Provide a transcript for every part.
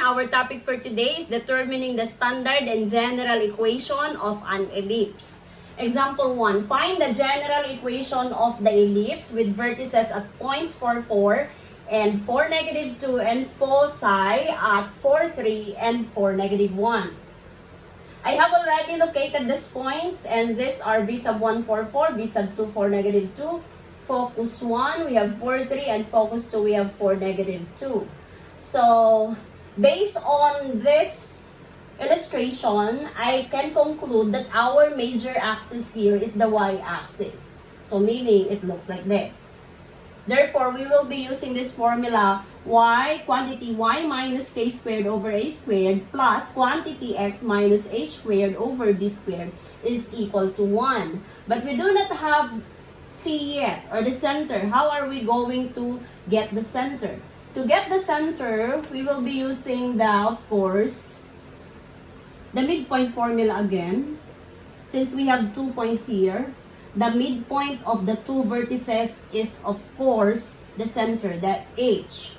Our topic for today is determining the standard and general equation of an ellipse. Example 1. Find the general equation of the ellipse with vertices at points 4, 4, and 4, negative 2, and foci at 4, 3, and 4, negative 1. I have already located these points, and these are V sub 1, 4, 4, V sub 2, 4, negative 2. Focus 1, we have 4, 3, and focus 2, we have 4, negative 2. So, based on this illustration, I can conclude that our major axis here is the y-axis. So, meaning it looks like this. Therefore, we will be using this formula quantity y minus k squared over a squared plus quantity x minus h squared over b squared is equal to 1. But we do not have c yet, or the center. How are we going to get the center? To get the center, we will be using of course, the midpoint formula again. Since we have 2 points here, the midpoint of the two vertices is, of course, the center, that h.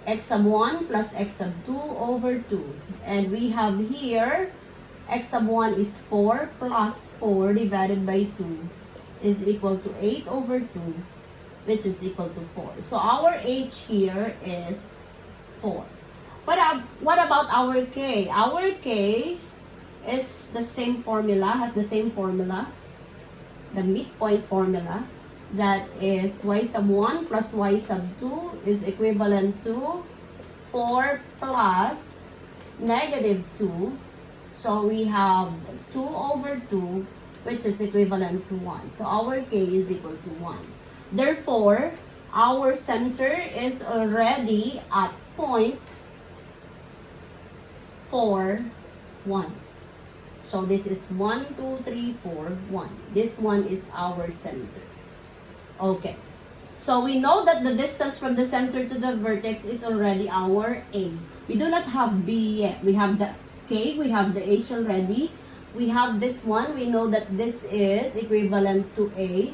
X sub 1 plus x sub 2 over 2. And we have here, x sub 1 is 4 plus 4 divided by 2 is equal to 8 over 2. Which is equal to 4. So our h here is 4. What about our k? Our k is the same formula, has the same formula, the midpoint formula, that is y sub 1 plus y sub 2 is equivalent to 4 plus negative 2. So we have 2 over 2, which is equivalent to 1. So our k is equal to 1. Therefore, our center is already at point 4, 1. So this is 1, 2, 3, 4, 1. This one is our center. Okay. So we know that the distance from the center to the vertex is already our A. We do not have B yet. We have the K, we have the H already. We have this one. We know that this is equivalent to A.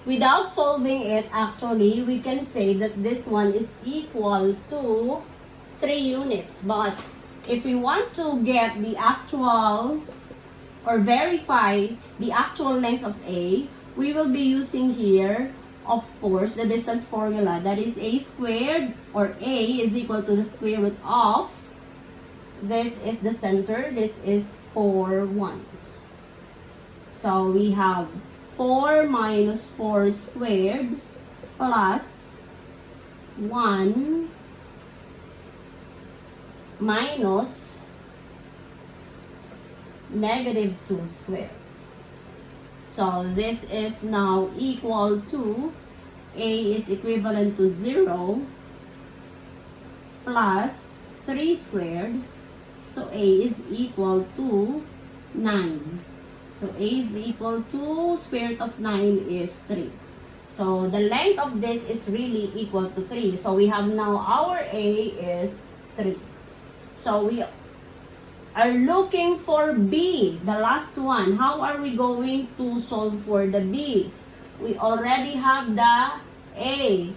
Without solving it, actually, we can say that this one is equal to 3 units. But if we want to get the actual or verify the actual length of A, we will be using here, of course, the distance formula. That is A squared, or A is equal to the square root of, this is the center, this is 4, 1. So we have 4 minus 4 squared plus 1 minus negative 2 squared. So this is now equal to, A is equivalent to 0 plus 3 squared. So A is equal to 9. So A is equal to square root of 9 is 3. So the length of this is really equal to 3. So we have now our A is 3. So we are looking for B, the last one. How are we going to solve for the B? We already have the A.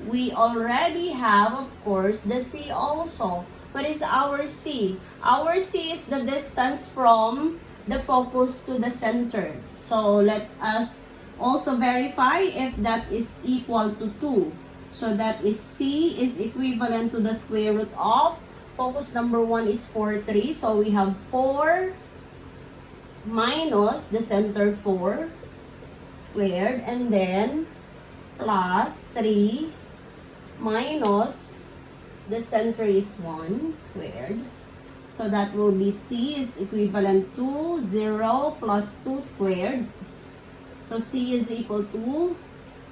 We already have, of course, the C also. What is our C? Our C is the distance from the focus to the center. So let us also verify if that is equal to 2. So that is C is equivalent to the square root of, focus number 1 is 4, 3. So we have 4 minus the center 4 squared, and then plus 3 minus the center is 1 squared. So that will be C is equivalent to 0 plus 2 squared. So C is equal to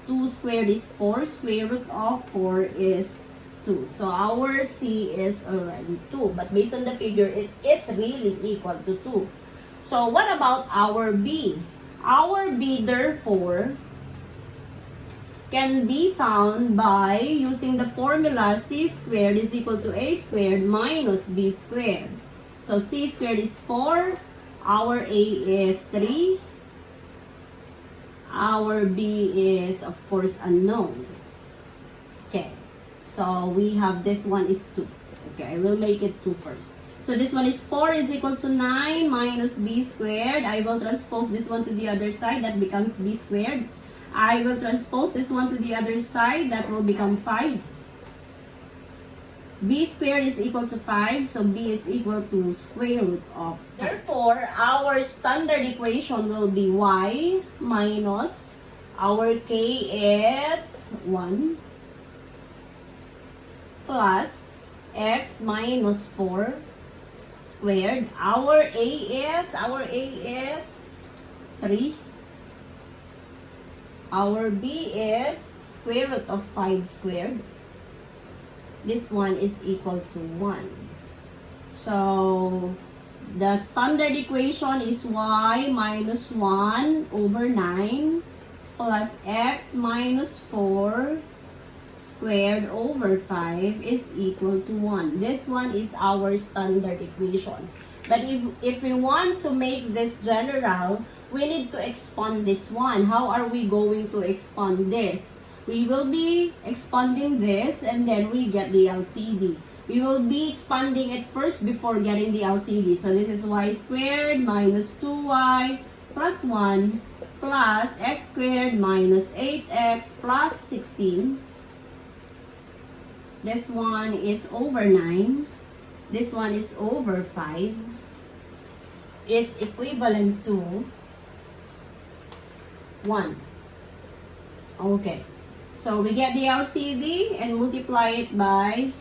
2 squared is 4. Square root of 4 is 2. So our C is already 2. But based on the figure, it is really equal to 2. So what about our B? Our B, therefore, can be found by using the formula C squared is equal to A squared minus B squared. So C squared is 4, our A is 3, our B is of course unknown. Okay, so we have this one is 2. Okay, I will make it 2 first. So this one is 4 is equal to 9 minus b squared. I will transpose this one to the other side. That becomes b squared. I will transpose this one to the other side. That will become 5. B squared is equal to 5. So b is equal to square root of 5. Therefore, our standard equation will be y minus our k is 1 plus x minus 4 squared. Our a is 3. Our b is square root of 5 squared. This one is equal to 1. So the standard equation is y minus 1 over 9 plus x minus 4 squared over 5 is equal to 1. This one is our standard equation. But if we want to make this general, we need to expand this one. How are we going to expand this? We will be expanding this and then we get the LCD. We will be expanding it first before getting the LCD. So this is y squared minus 2y plus 1 plus x squared minus 8x plus 16. This one is over 9. This one is over 5. Is equivalent to 1. Okay. So we get the LCD and multiply it by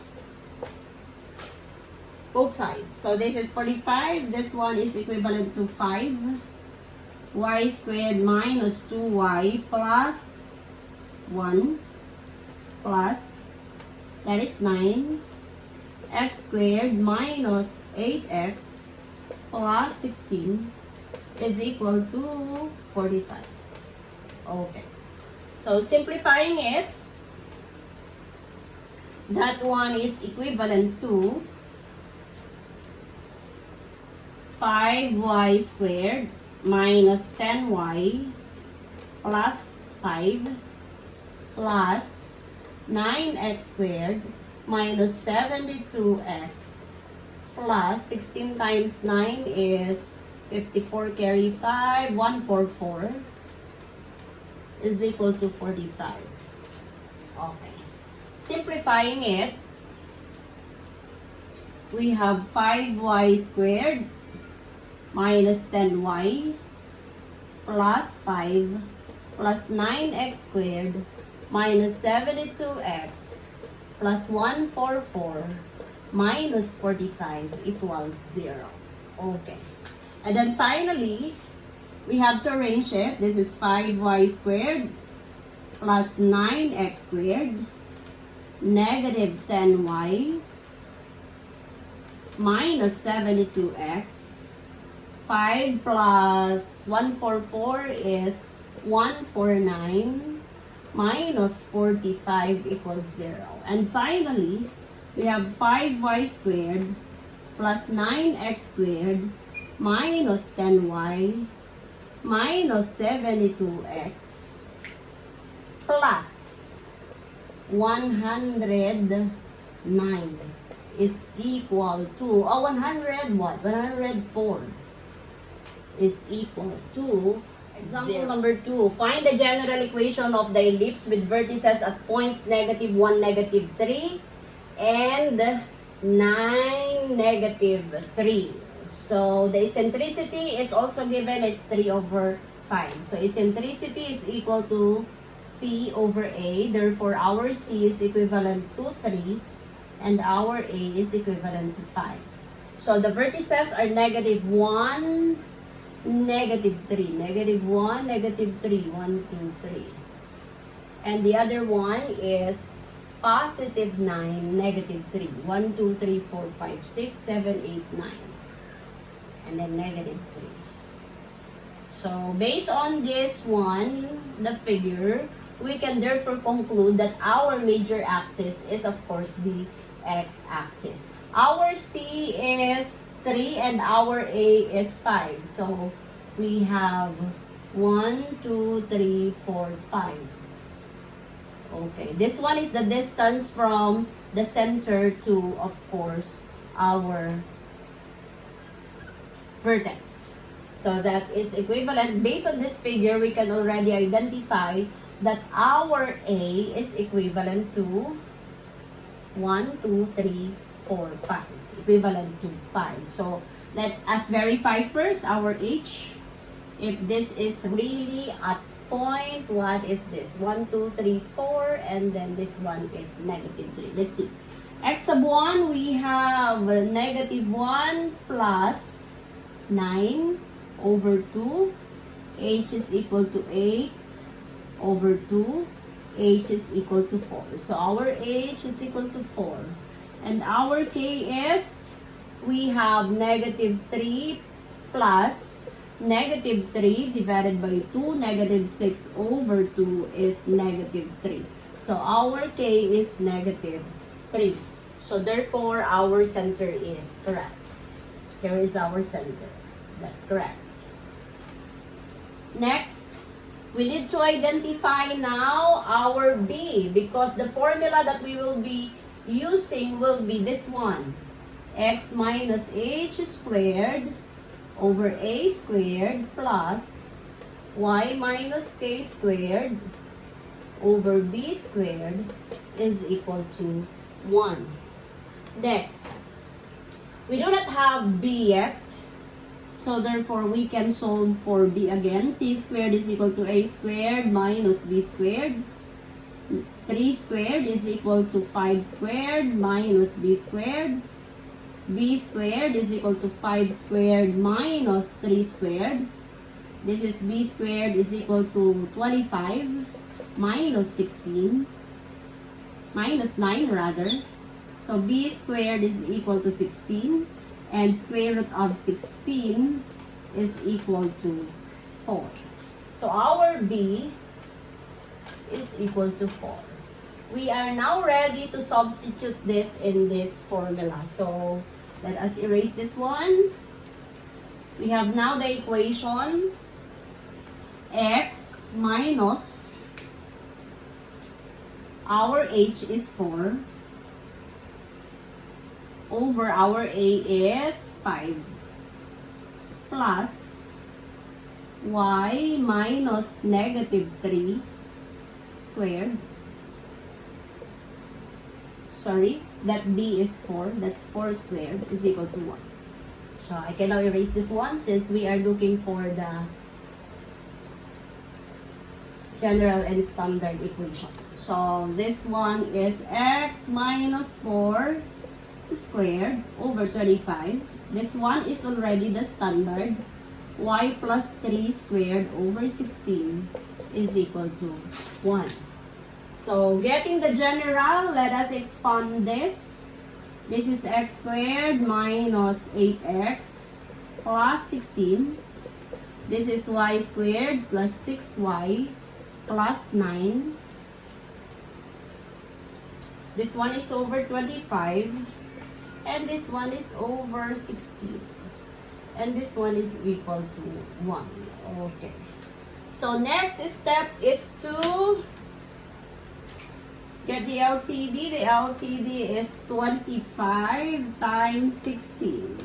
both sides. So this is 45. This one is equivalent to 5. Y squared minus 2y plus 1 plus, that is 9, x squared minus 8x plus 16 is equal to 45. Okay. So simplifying it, that one is equivalent to 5y squared minus 10y plus 5 plus 9x squared minus 72x plus 16 times 9 is 54, carry 5, 144 is equal to 45. Okay. Simplifying it, we have 5y squared minus 10y plus 5 plus 9x squared minus 72x plus 144 minus 45 equals 0. Okay. And then finally, we have to arrange it. This is 5y squared plus 9x squared negative 10y minus 72x. 5 plus 144 is 149 minus 45 equals 0. And finally, we have 5y squared plus 9x squared minus 10y minus 72x plus 109 is equal to, 100 what? 104 is equal to example 0. Number 2. Find the general equation of the ellipse with vertices at points negative 1, negative 3 and 9, negative 3. So the eccentricity is also given, it's 3 over 5. So eccentricity is equal to C over A. Therefore, our C is equivalent to 3 and our A is equivalent to 5. So the vertices are negative 1, negative 3, negative 1, negative 3, 1, 2, 3. And the other one is positive 9, negative 3, 1, 2, 3, 4, 5, 6, 7, 8, 9. And then negative 3. So based on this one, the figure, we can therefore conclude that our major axis is of course the x-axis. Our C is 3 and our A is 5. So we have 1, 2, 3, 4, 5. Okay, this one is the distance from the center to, of course, our vertex. So that is equivalent. Based on this figure, we can already identify that our A is equivalent to 1, 2, 3, 4, 5. Equivalent to 5. So let us verify first our H. If this is really at point, what is this? 1, 2, 3, 4, and then this one is negative 3. Let's see. X sub 1, we have negative 1 plus 9 over 2. H is equal to 8 over 2. H is equal to 4. So our H is equal to 4. And our K is, we have negative 3 plus negative 3 divided by 2. Negative 6 over 2 is negative 3. So our K is negative 3. So therefore, our center is correct. Here is our center. That's correct. Next, we need to identify now our B, because the formula that we will be using will be this one. X minus H squared over A squared plus Y minus K squared over B squared is equal to 1. Next, we do not have B yet. So therefore, we can solve for B again. C squared is equal to A squared minus B squared. 3 squared is equal to 5 squared minus B squared. B squared is equal to 5 squared minus 3 squared. This is B squared is equal to 25 minus 16. Minus 9 rather. So B squared is equal to 16. And square root of 16 is equal to 4. So our B is equal to 4. We are now ready to substitute this in this formula. So let us erase this one. We have now the equation X minus our H is 4 over our A is 5 plus Y minus negative 3 squared. Sorry, that B is 4. That's 4 squared is equal to 1. So I can now erase this one since we are looking for the general and standard equation. So this one is X minus 4 squared over 25. This one is already the standard. Y plus 3 squared over 16 is equal to 1. So getting the general, let us expand this. This is x squared minus 8x plus 16. This is y squared plus 6y plus 9. This one is over 25. And this one is over 16. And this one is equal to 1. Okay. So next step is to get the LCD. The LCD is 25 times 16.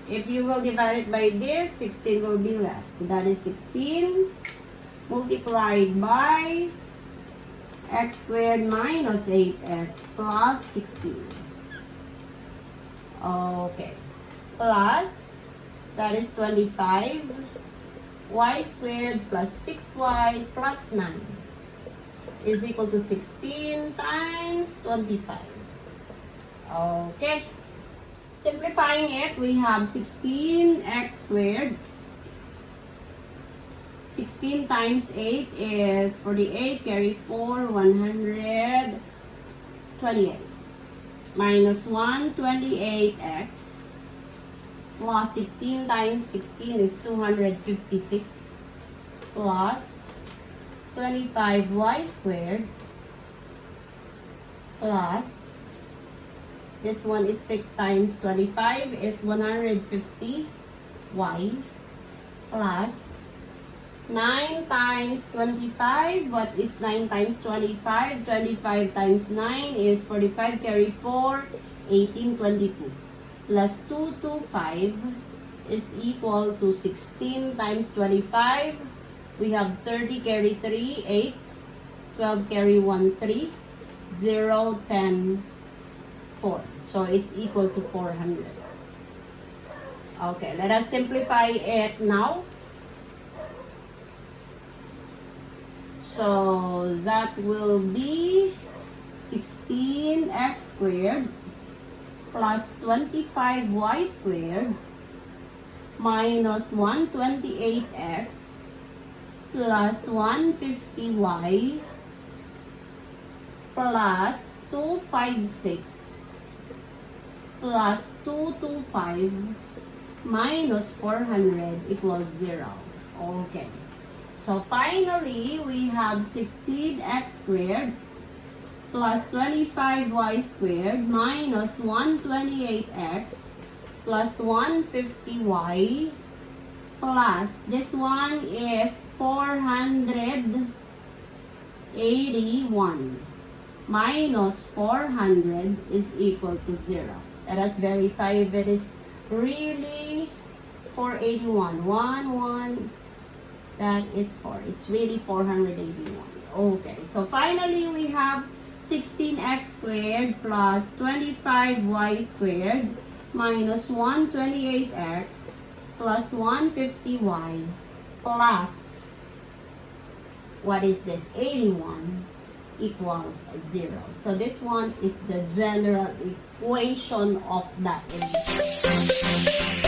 If you will divide it by this, 16 will be left. So that is 16 multiplied by x squared minus 8x plus 16. Okay. Plus, that is 25 y squared plus 6y plus 9 is equal to 16 times 25. Okay. Simplifying it, we have 16x squared. 16 times 8 is 48, carry 4, 128. Minus 128x plus 16 times 16 is 256 plus 25y squared plus this one is 6 times 25 is 150y plus 9 times 25. What is 9 times 25? 25 times 9 is 45, carry 4, 18, 22. Plus 2 to 5 is equal to 16 times 25. We have 30, carry 3, 8. 12, carry 1, 3. 0, 10, 4. So it's equal to 400. Okay, let us simplify it now. So that will be 16x squared plus 25y squared minus 128x plus 150y plus 256 plus 225 minus 400 equals 0. Okay. So finally, we have 16x squared plus 25y squared minus 128x plus 150y plus, this one is 481 minus 400 is equal to 0. Let us verify if it is really 481. 1, that is 4. It's really 481. Okay, so finally we have 16x squared plus 25y squared minus 128x plus 150y plus, what is this? 81 equals 0. So this one is the general equation of that ellipse.